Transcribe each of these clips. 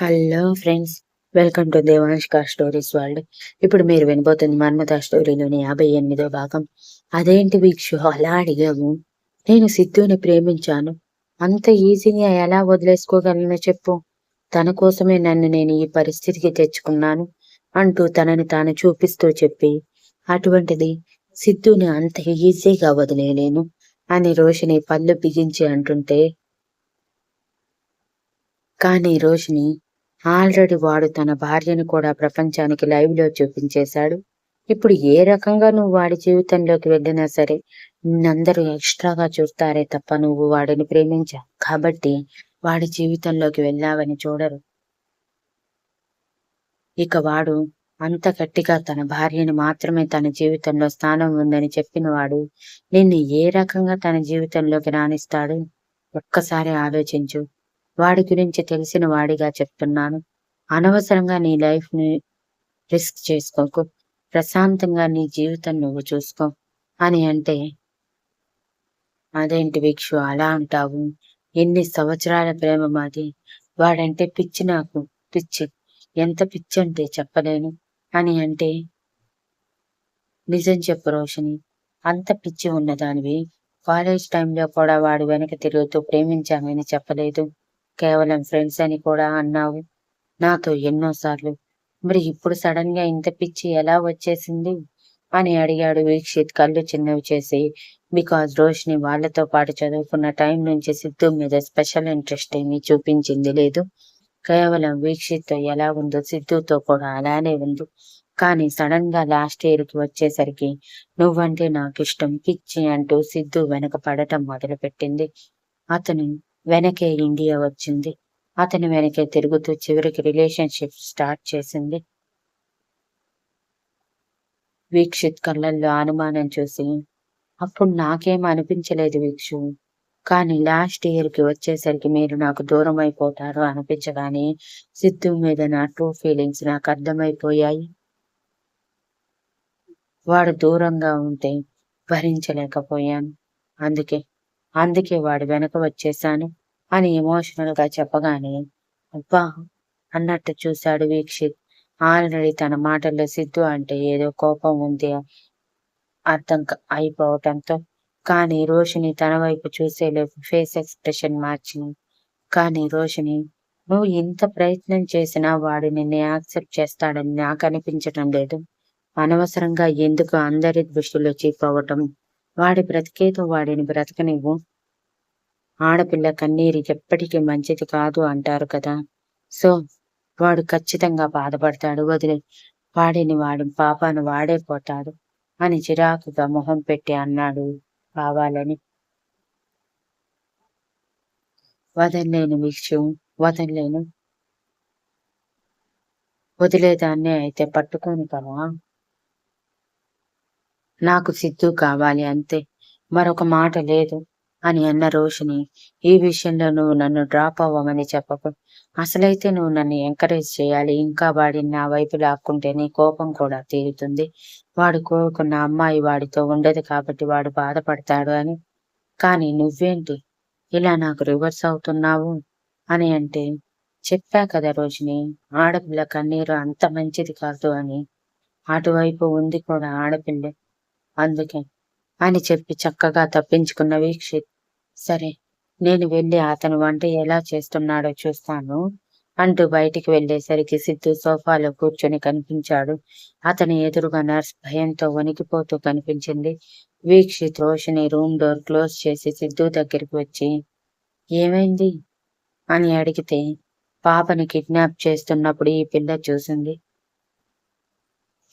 Hello friends, welcome to దేవాంష్క stories world. ఇప్పుడు మీరు వినబోతుంది మన్మథ స్టోరీలోని 58వ భాగం. అదేంటి వీక్షు అలా అడిగావు? నేను సిద్ధుని ప్రేమించాను. అంత ఈజీగా ఎలా వదిలేసుకోగలను చెప్పు? తన కోసమే నన్ను నేను ఈ పరిస్థితికి తెచ్చుకున్నాను అంటూ తనని తాను చూపిస్తూ చెప్పి, అటువంటిది సిద్ధుని అంత ఈజీగా వదిలేయలేను అని రోషిని పళ్ళు బిగించి అంటుంటే, కానీ రోషిని ఆల్రెడీ వాడు తన భార్యను కూడా ప్రపంచానికి లైవ్ లో చూపించేశాడు. ఇప్పుడు ఏ రకంగా నువ్వు వాడి జీవితంలోకి వెళ్ళినా సరే నిన్నందరూ ఎక్స్ట్రాగా చూస్తారే తప్ప నువ్వు వాడిని ప్రేమించావు కాబట్టి వాడి జీవితంలోకి వెళ్ళావని చూడరు. ఇక వాడు అంత గట్టిగా తన భార్యని మాత్రమే తన జీవితంలో స్థానం ఉందని చెప్పిన వాడు నిన్ను ఏ రకంగా తన జీవితంలోకి రాణిస్తాడు? ఒక్కసారి ఆలోచించు. వాడి గురించి తెలిసిన వాడిగా చెప్తున్నాను. అనవసరంగా నీ లైఫ్ ని రిస్క్ చేసుకోకు. ప్రశాంతంగా నీ జీవితం నువ్వు చూసుకో అని అంటే, అదేంటి వీక్షు అలా అంటావు? ఎన్ని సంవత్సరాల ప్రేమ మాది. వాడంటే పిచ్చి, నాకు పిచ్చి. ఎంత పిచ్చి అంటే చెప్పలేను అని అంటే, నిజం చెప్పు రోషిని, అంత పిచ్చి ఉన్నదానివి కాలేజ్ టైంలో కూడా వాడు వెనక తిరుగుతూ ప్రేమించామని చెప్పలేదు. కేవలం ఫ్రెండ్స్ అని కూడా అన్నావు నాతో ఎన్నోసార్లు. మరి ఇప్పుడు సడన్ గా ఇంత పిచ్చి ఎలా వచ్చేసింది అని అడిగాడు వీక్షిత్ కళ్ళు చిన్నవి చేసి. బికాజ్ రోషిని వాళ్ళతో పాటు చదువుకున్న టైం నుంచి సిద్ధు మీద స్పెషల్ ఇంట్రెస్ట్ ఏమీ చూపించింది లేదు. కేవలం వీక్షిత్ తో ఎలా ఉందో సిద్ధుతో కూడా అలానే ఉంది. కానీ సడన్ గా లాస్ట్ ఇయర్ కి వచ్చేసరికి నువ్వంటే నాకు ఇష్టం పిచ్చి అంటూ సిద్ధు వెనక పడటం మొదలు పెట్టింది. అతను వెనకే ఇండియా వచ్చింది. అతని వెనకే తిరుగుతూ చివరికి రిలేషన్షిప్ స్టార్ట్ చేసింది. వీక్షిత్ కళ్ళల్లో అనుమానం చూసి, అప్పుడు నాకేం అనిపించలేదు వీక్షు. కానీ లాస్ట్ ఇయర్ కి వచ్చేసరికి మీరు నాకు దూరం అయిపోతారు అనిపించగానే సిద్ధు మీద నా ట్రూ ఫీలింగ్స్ నాకు అర్థమైపోయాయి. వాడు దూరంగా ఉంటే భరించలేకపోయాను. అందుకే అందుకే వాడు వెనక వచ్చేశాను అని ఎమోషనల్ గా చెప్పగానే అబ్బా అన్నట్టు చూశాడు వీక్షిత్. ఆల్రెడీ తన మాటల్లో సిద్ధు అంటే ఏదో కోపం ఉంది అయిపోవటంతో. కానీ రోషిని తన వైపు చూసేలోపు ఫేస్ ఎక్స్ప్రెషన్ మార్చింది. కానీ రోషిని, నువ్వు ఇంత ప్రయత్నం చేసినా వాడు నిన్ను యాక్సెప్ట్ చేస్తాడని నాకు అనిపించటం లేదు. అనవసరంగా ఎందుకు అందరి దృష్టిలో చీప్ అవ్వటం? వాడి బ్రతికేదో వాడిని బ్రతకనివ్వు. ఆడపిల్ల కన్నీరు ఎప్పటికీ మంచిది కాదు అంటారు కదా. సో వాడు ఖచ్చితంగా బాధపడతాడు. వదిలే, వాడి పాపాను వాడే పోతాడు అని చిరాకుగా మొహం పెట్టి అన్నాడు కావాలని. వదల్లేను విషయం, వదల్లేను. వదిలేదాన్నే అయితే పట్టుకోను కదా. నాకు సిద్ధు కావాలి అంతే, మరొక మాట లేదు అని అన్న రోషిని, ఈ విషయంలో నువ్వు నన్ను డ్రాప్ అవ్వమని చెప్పకు. అసలైతే నువ్వు నన్ను ఎంకరేజ్ చేయాలి. ఇంకా వాడిని నా వైపు లాక్కుంటే నీ కోపం కూడా తీరుతుంది. వాడు కోరుకున్న అమ్మాయి వాడితో ఉండదు కాబట్టి వాడు బాధపడతాడు అని. కానీ నువ్వేంటి ఇలా నాకు రివర్స్ అవుతున్నావు అని అంటే, చెప్పా కదా రోషిని, ఆడపిల్ల కన్నీరు అంత మంచిది కాదు అని. అటువైపు ఉంది కూడా ఆడపిల్లే, అందుకే అని చెప్పి చక్కగా తప్పించుకున్న వీక్షిత్, సరే నేను వెళ్ళి అతను వంట ఎలా చేస్తున్నాడో చూస్తాను అంటూ బయటికి వెళ్లేసరికి సిద్ధు సోఫాలో కూర్చొని కనిపించాడు. అతని ఎదురుగా నర్స్ భయంతో వణికిపోతూ కనిపించింది. Vikshith Roshini room door close చేసి సిద్ధు దగ్గరికి వచ్చి, ఏమైంది అని అడిగితే, పాపని కిడ్నాప్ చేస్తున్నప్పుడు ఈ పిల్ల చూసింది.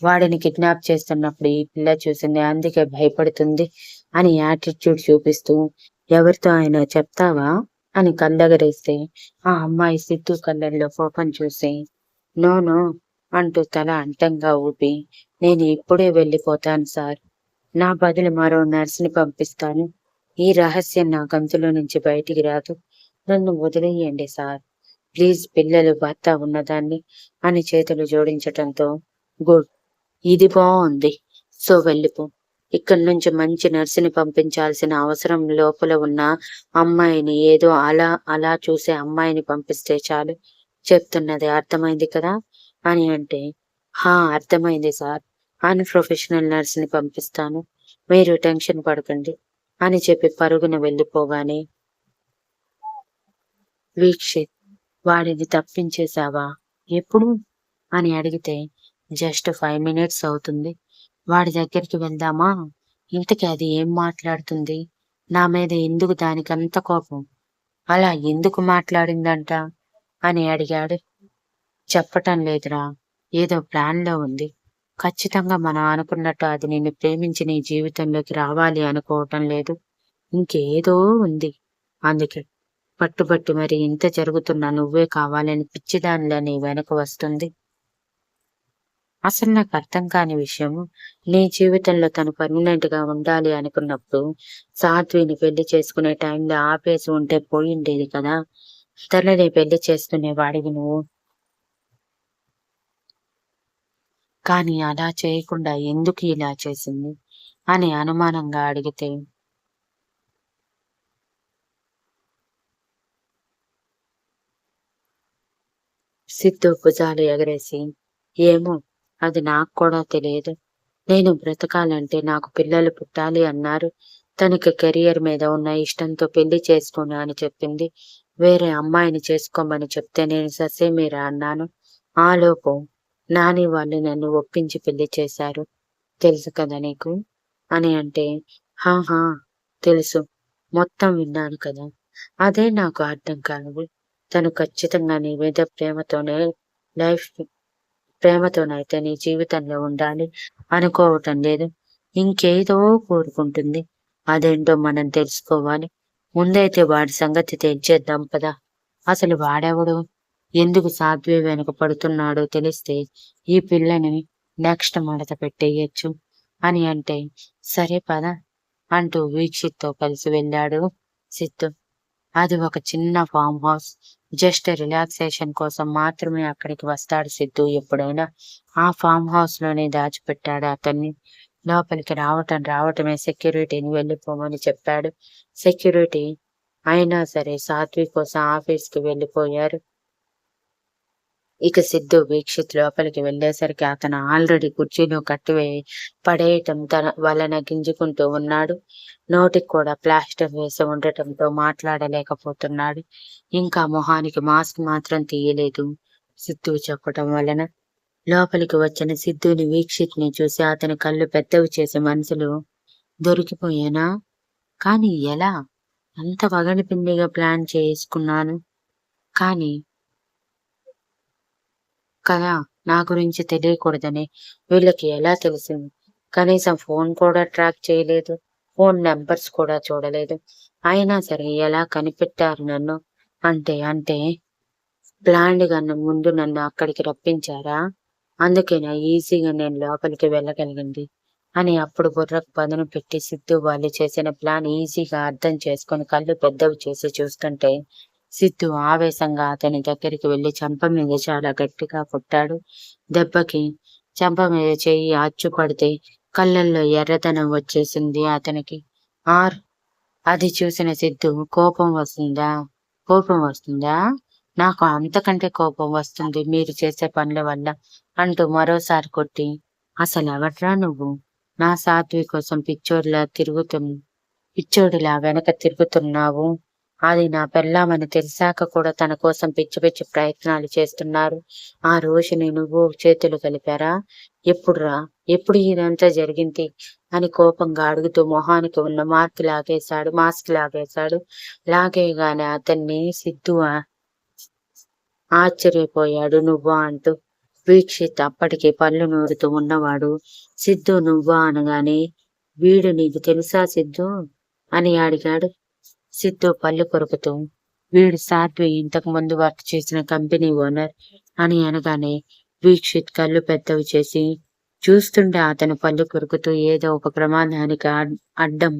వాడిని కిడ్నాప్ చేస్తున్నప్పుడు ఈ పిల్ల చూసింది, అందుకే భయపడుతుంది అని యాటిట్యూడ్ చూపిస్తూ, ఎవరితో అయినా చెప్తావా అని కళ్ళెగరేస్తే ఆ అమ్మాయి సిద్ధు కళ్ళల్లో కోపం చూసి, నో నో అంటూ తల అంటంగా ఊపి, నేను ఇప్పుడే వెళ్ళిపోతాను సార్. నా బదులు మరో నర్సుని పంపిస్తాను. ఈ రహస్యం నా గొంతులో నుంచి బయటికి రాదు. నన్ను వదిలేయండి సార్ ప్లీజ్, పిల్లలు భర్త ఉన్నదాన్ని అని చేతులు జోడించటంతో, గుడ్, ఇది బాగుంది. సో వెళ్ళిపో. ఇక్కడి నుంచి మంచి నర్సుని పంపించాల్సిన అవసరం లోపల ఉన్న అమ్మాయిని ఏదో అలా అలా చూసే అమ్మాయిని పంపిస్తే చాలు. చెప్తున్నది అర్థమైంది కదా అని అంటే, హా అర్థమైంది సార్. అన్‌ప్రొఫెషనల్ నర్స్‌ని పంపిస్తాను. మీరు టెన్షన్ పడకండి అని చెప్పి పరుగున వెళ్ళిపోగానే, వీక్షిత్ వాడిని తప్పించేశావా? ఎప్పుడు? అని అడిగితే, జస్ట్ 5 మినిట్స్ అవుతుంది. వాడి దగ్గరికి వెళ్దామా? ఇంతకీ అది ఏం మాట్లాడుతుంది? నా మీద ఎందుకు దానికంత కోపం? అలా ఎందుకు మాట్లాడిందంట? అని అడిగాడు. చెప్పటం లేదురా. ఏదో ప్లాన్‌లో ఉంది. ఖచ్చితంగా మనం అనుకున్నట్టు అది నిన్ను ప్రేమించి నీ జీవితంలోకి రావాలి అనుకోవటం లేదు. ఇంకేదో ఉంది. అందుకే పట్టుబట్టి మరి ఇంత జరుగుతున్నా నువ్వే కావాలని పిచ్చిదానిలా నీ వెనక వస్తుంది. అసలు నాకు అర్థం కాని విషయం, నీ జీవితంలో తను పర్మనెంట్‌గా ఉండాలి అనుకున్నప్పుడు, సాధ్విని పెళ్లి చేసుకునే టైంలో ఆపేసి ఉంటే పోయుండేది కదా! తనని పెళ్లి చేసుకునేవాడివి నువ్వు. కానీ అలా చేయకుండా ఎందుకు ఇలా చేసింది? అని అనుమానంగా అడిగితే, సిద్ధు భుజాలు ఎగరేసి, ఏమో! అది నాకు కూడా తెలియదు. నేను బ్రతకాలంటే నాకు పిల్లలు పుట్టాలి అన్నారు. తనకి కెరియర్ మీద ఉన్న ఇష్టంతో పెళ్లి చేసుకోను అని చెప్పింది. వేరే అమ్మాయిని చేసుకోమని చెప్తే నేను ససేమిరా అన్నాను. ఆలోపు నాని వాళ్ళు నన్ను ఒప్పించి పెళ్లి చేశారు. తెలుసు కదా నీకు? అని అంటే, "హాహా! తెలుసు. మొత్తం విన్నాను కదా!" అదే నాకు అర్థం కానిది. తను ఖచ్చితంగా నీ మీద లైఫ్ ప్రేమతోనైతే నీ జీవితంలో ఉండాలి అనుకోవటం లేదు. ఇంకేదో కోరుకుంటుంది. అదేంటో మనం తెలుసుకోవాలి. ముందైతే వాడి సంగతి తేల్చేద్దాం పద. అసలు వాడెవడు? ఎందుకు సాధ్వి వెనక పడుతున్నాడో తెలిస్తే ఈ పిల్లని నెక్స్ట్ మడత పెట్టేయొచ్చు అని అంటే, సరే పద అంటూ వీక్షిత్‌తో కలిసి వెళ్ళాడు సిద్ధు. అది ఒక చిన్న ఫార్మ్ హౌస్. జస్ట్ రిలాక్సేషన్ కోసం మాత్రమే అక్కడికి వస్తాడు సిద్ధు ఎప్పుడైనా. ఆ ఫార్మ్ హౌస్‌లోనే దాచిపెట్టాడు అతన్ని. లోపలికి రావటమే సెక్యూరిటీని వెళ్ళిపోమని చెప్పాడు. సెక్యూరిటీ అయినా సరే సాత్వి కోసం ఆఫీస్‌కి వెళ్ళిపోయారు. ఇక సిద్ధు వీక్షిత్ లోపలికి వెళ్ళేసరికి అతను ఆల్రెడీ కుర్చీలో పడేయటం తన వలన గింజుకుంటూ ఉన్నాడు. నోటికి కూడా ప్లాస్టర్ వేసి ఉండటంతో మాట్లాడలేకపోతున్నాడు. ఇంకా మొహానికి మాస్క్ మాత్రం తీయలేదు. సిద్ధు చెప్పటం వలన. లోపలికి వచ్చిన సిద్ధుని వీక్షిత్‌ని చూసి అతని కళ్ళు పెద్దవి చేసి మనసులో, దొరికిపోయానా? కానీ ఎలా? అంత పగడబందీగా ప్లాన్ చేసుకున్నాను. కానీ కదా! నా గురించి తెలియకూడదని వీళ్ళకి ఎలా తెలిసింది? కనీసం ఫోన్ కూడా ట్రాక్ చేయలేదు. ఫోన్ నంబర్స్ కూడా చూడలేదు. అయినా సరే ఎలా కనిపెట్టారు నన్ను? అంటే ప్లాన్డ్‌గా ముందు నన్ను అక్కడికి రప్పించారా? అందుకేనా ఈజీగా నేను లోపలికి వెళ్ళగలిగింది అని అప్పుడు బుర్రకు పదును పెట్టి సిద్ధు వాళ్ళు చేసిన ప్లాన్ ఈజీగా అర్థం చేసుకొని కళ్ళు పెద్దవి చేసి చూస్తుంటే, సిద్ధు ఆవేశంగా అతని దగ్గరికి వెళ్లి చెంప మీద చాలా గట్టిగా కొట్టాడు. దెబ్బకి చెంప మీద చెయ్యి అచ్చుపడితే కళ్ళల్లో ఎర్రదనం వచ్చేసింది అతనికి. ఆర్ అది చూసిన సిద్ధు కోపం వస్తుందా? నాకు అంతకంటే కోపం వస్తుంది మీరు చేసే పనుల వల్ల అంటూ మరోసారి కొట్టి, అసలెవడ్రా నువ్వు? నా సాధ్వి కోసం పిచ్చోడిలా వెనక తిరుగుతున్నావు. అది నా పెళ్ళామని తెలిసాక కూడా తన కోసం పిచ్చి పిచ్చి ప్రయత్నాలు చేస్తున్నారు. ఆ రోషిని నువ్వు చేతులు కలిపారా? ఎప్పుడురా? ఎప్పుడు ఇదంతా జరిగింది? అని కోపంగా అడుగుతూ మొహానికి ఉన్న మాస్క్ లాగేశాడు. లాగేయగానే అతన్ని సిద్ధు ఆశ్చర్యపోయాడు. నువ్వా అంటూ. వీక్షిత్ అప్పటికి పళ్ళు నూరుతూ ఉన్నవాడు. సిద్ధు నువ్వా అనగానే, వీడు నీకు తెలుసా సిద్ధు? అని అడిగాడు. సిద్ధు పళ్ళు కొరుకుతూ, వీడు సాధ్వి ఇంతకు ముందు వర్క్ చేసిన కంపెనీ ఓనర్ అని అనగానే, వీక్షిత్ కళ్ళు పెద్దవి చేసి చూస్తుంటే అతను పళ్ళు కొరుకుతూ ఏదో ఒక ప్రమాదానికి అడ్డం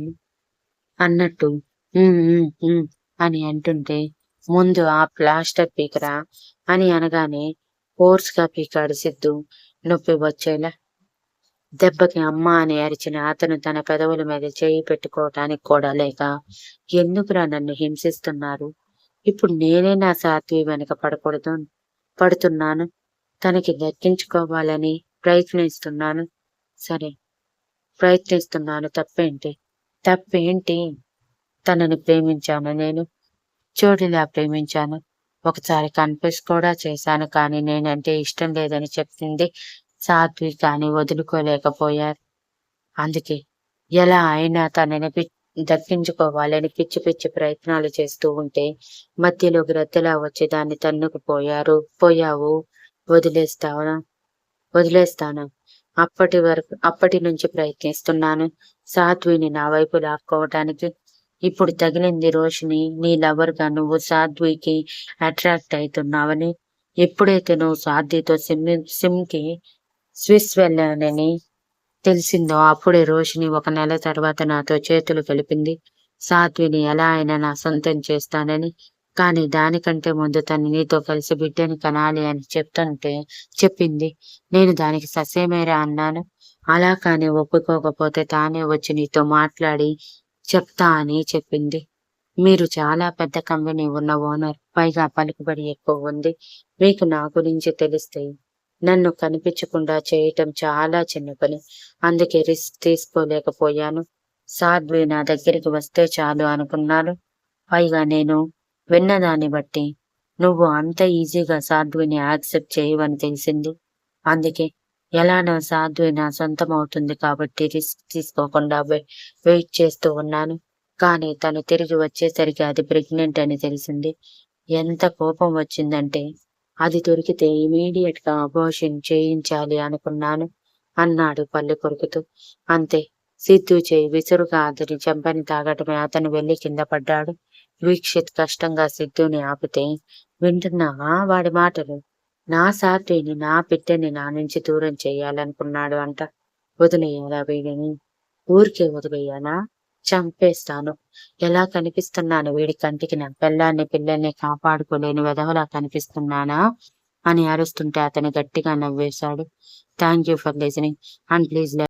అన్నట్టు "హ్మ్. హ్మ్. హ్మ్." అని అంటుంటే, ముందు ఆ ప్లాస్టర్ పీకరా అని అనగానే ఫోర్స్‌గా పీకాడు సిద్ధు నొప్పి వచ్చేలా. దెబ్బకి అమ్మా అని అరిచిన అతను తన పెదవుల మీద చేయి పెట్టుకోవటానికి కూడా లేక, ఎందుకురా నన్ను హింసిస్తున్నారు? ఇప్పుడు నేనే నా సాత్వి వెనక పడకూడదు. పడుతున్నాను. తనకి దక్కించుకోవాలని ప్రయత్నిస్తున్నాను. సరే, ప్రయత్నిస్తున్నాను. తప్పేంటి? తప్పేంటి? తనని ప్రేమించాను నేను. జోడీలా ప్రేమించాను. ఒకసారి కన్ఫెస్ కూడా చేశాను. కానీ నేనంటే ఇష్టం లేదని చెప్పింది సాత్విక్, కానీ వదులుకోలేకపోయారు. అందుకే ఎలా అయినా తనని దక్కించుకోవాలని పిచ్చి పిచ్చి ప్రయత్నాలు చేస్తూ ఉంటే మధ్యలో గ్రద్దలా వచ్చి దాన్ని పోయావు. వదిలేస్తావా? వదిలేస్తాను. అప్పటి నుంచి ప్రయత్నిస్తున్నాను సాధ్విని నా వైపు లాక్కోవటానికి. ఇప్పుడు తగిలింది రోషిని. నీ లవర్ గా నువ్వు సాధ్వికి అట్రాక్ట్ అవుతున్నావని. ఎప్పుడైతే నువ్వు సాధ్వితో సిమ్ కి స్విస్ వెళ్ళానని తెలిసిందో అప్పుడే రోషిని 1 నెల తర్వాత నాతో చేతులు కలిపింది. సాధ్విని ఎలా అయినా నా సొంతం చేస్తానని. కానీ దానికంటే ముందు తను నీతో కలిసి బిడ్డని కనాలి అని చెప్పింది. నేను దానికి ససేమిరా అన్నాను. అలా కానీ ఒప్పుకోకపోతే తానే వచ్చి నీతో మాట్లాడి చెప్తా అని చెప్పింది. మీరు చాలా పెద్ద కంపెనీ ఉన్న ఓనర్. పైగా పలుకుబడి ఎక్కువ ఉంది. మీకు నా గురించి తెలిస్తే నన్ను కనిపించకుండా చేయటం చాలా చిన్న పని. అందుకే రిస్క్ తీసుకోలేకపోయాను. సాధ్వి నా దగ్గరికి వస్తే చాలు అనుకున్నాను. పైగా నేను విన్నదాన్ని బట్టి నువ్వు అంత ఈజీగా సాధ్విని యాక్సెప్ట్ చేయవని తెలిసింది. అందుకే ఎలానో సాధ్వి నా సొంతం అవుతుంది కాబట్టి రిస్క్ తీసుకోకుండా వెయిట్ చేస్తూ ఉన్నాను. కానీ తను తిరిగి వచ్చేసరికి అది ప్రెగ్నెంట్ అని తెలిసింది. ఎంత కోపం వచ్చిందంటే అది దొరికితే ఇమీడియట్ గా అబార్షన్ చేయించాలి అనుకున్నాను అన్నాడు పళ్ళు కొరుకుతూ. అంతే, సిద్ధు చేయి విసురుగా అతని చెంపని తాగటమే అతను వెళ్లి కింద పడ్డాడు. వీక్షిత్ కష్టంగా సిద్ధుని ఆపితే, వింటున్నావా వాడి మాటలు? నా సాత్విని, నా బిడ్డని నా నుంచి దూరం చెయ్యాలనుకున్నాడు అంట. వదిలేయాలా వీడిని? ఊరికే వదిలేయానా? చంపేస్తాను. ఎలా కనిపిస్తున్నాను వీడి కంటికి? నా పిల్లల్ని కాపాడుకోలేని వెధవలా కనిపిస్తున్నానా అని అరుస్తుంటే అతను గట్టిగా నవ్వేశాడు. Thank you for listening and please